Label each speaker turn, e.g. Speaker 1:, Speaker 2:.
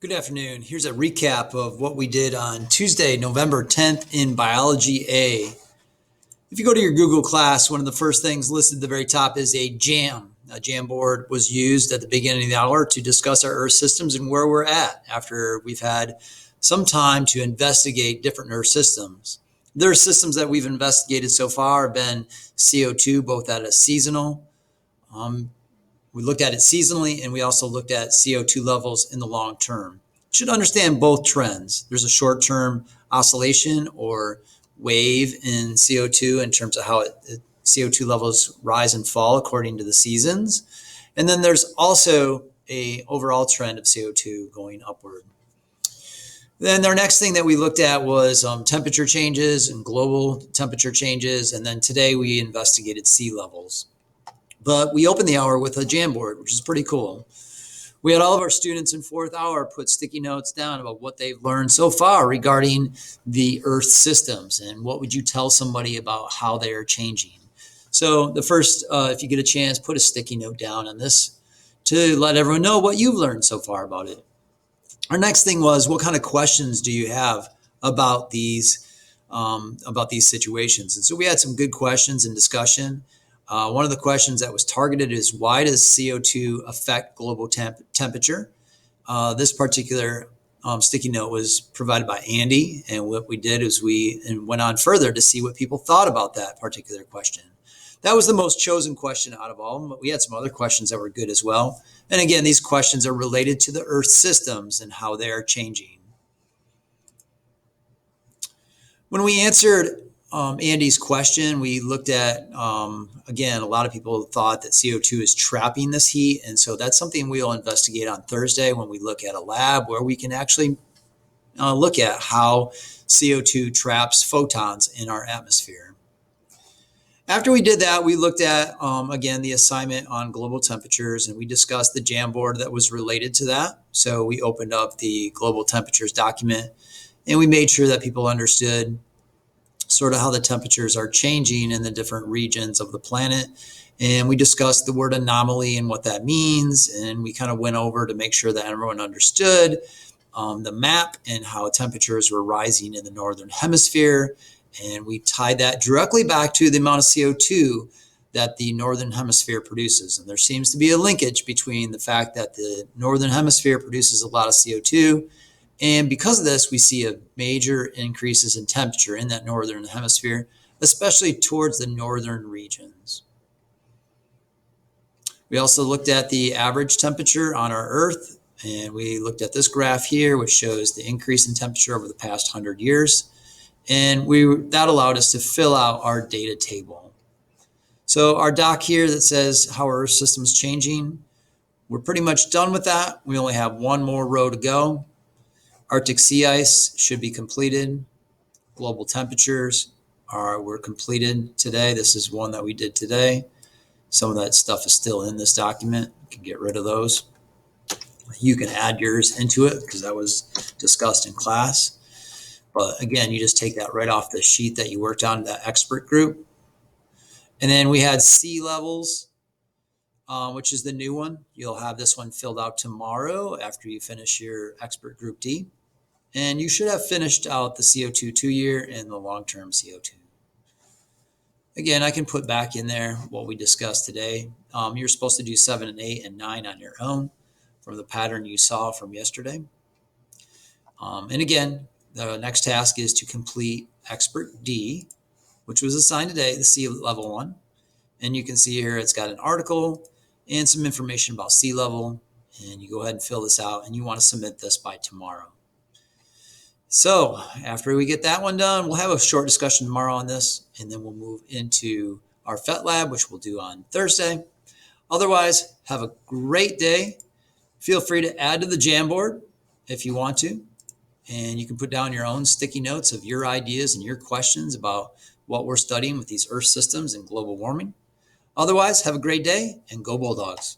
Speaker 1: Good afternoon. Here's a recap of what we did on Tuesday, November 10th in Biology A. If you go to your Google class, one of the first things listed at the very top is a jam. A jam board was used at the beginning of the hour to discuss our Earth systems and where we're at after we've had some time to investigate different Earth systems. The Earth systems that we've investigated so far have been CO2, both at a seasonal, we looked at it seasonally, and we also looked at CO2 levels in the long term. You should understand both trends. There's a short-term oscillation or wave in CO2 in terms of how CO2 levels rise and fall according to the seasons. And then there's also an overall trend of CO2 going upward. Then our next thing that we looked at was temperature changes and global temperature changes. And then today we investigated sea levels. But we opened the hour with a Jamboard, which is pretty cool. We had all of our students in fourth hour put sticky notes down about what they've learned so far regarding the Earth systems and what would you tell somebody about how they are changing. So the first, if you get a chance, put a sticky note down on this to let everyone know what you've learned so far about it. Our next thing was, what kind of questions do you have about these situations? And so we had some good questions in discussion. One of the questions that was targeted is, why does CO2 affect global temperature? This particular sticky note was provided by Andy, and what we did is we went on further to see what people thought about that particular question. That was the most chosen question out of all of them, but we had some other questions that were good as well. And again, these questions are related to the Earth systems and how they are changing. When we answered Andy's question, we looked at, again, a lot of people thought that CO2 is trapping this heat. And so that's something we'll investigate on Thursday when we look at a lab where we can actually look at how CO2 traps photons in our atmosphere. After we did that, we looked at, again, the assignment on global temperatures, and we discussed the Jamboard that was related to that. So we opened up the global temperatures document, and we made sure that people understood sort of how the temperatures are changing in the different regions of the planet. And we discussed the word anomaly and what that means. And we kind of went over to make sure that everyone understood the map and how temperatures were rising in the northern hemisphere. And we tied that directly back to the amount of CO2 that the northern hemisphere produces. And there seems to be a linkage between the fact that the northern hemisphere produces a lot of CO2, and because of this, we see a major increases in temperature in that northern hemisphere, especially towards the northern regions. We also looked at the average temperature on our Earth, and we looked at this graph here, which shows the increase in temperature over the past 100 years. And that allowed us to fill out our data table. So our doc here that says how our Earth system is changing, we're pretty much done with that. We only have one more row to go. Arctic sea ice should be completed. Global temperatures were completed today. This is one that we did today. Some of that stuff is still in this document. You can get rid of those. You can add yours into it because that was discussed in class. But again, you just take that right off the sheet that you worked on, that expert group. And then we had sea levels, which is the new one. You'll have this one filled out tomorrow after you finish your expert group D. And you should have finished out the CO2 2-year and the long-term CO2. Again, I can put back in there what we discussed today. You're supposed to do 7 and 8 and 9 on your own from the pattern you saw from yesterday. And again, the next task is to complete Expert D, which was assigned today, the sea level one. And you can see here it's got an article and some information about sea level. And you go ahead and fill this out, and you want to submit this by tomorrow. So after we get that one done, we'll have a short discussion tomorrow on this, and then we'll move into our PhET lab, which we'll do on Thursday. Otherwise, have a great day. Feel free to add to the Jamboard if you want to, and you can put down your own sticky notes of your ideas and your questions about what we're studying with these Earth systems and global warming. Otherwise, have a great day, and go Bulldogs.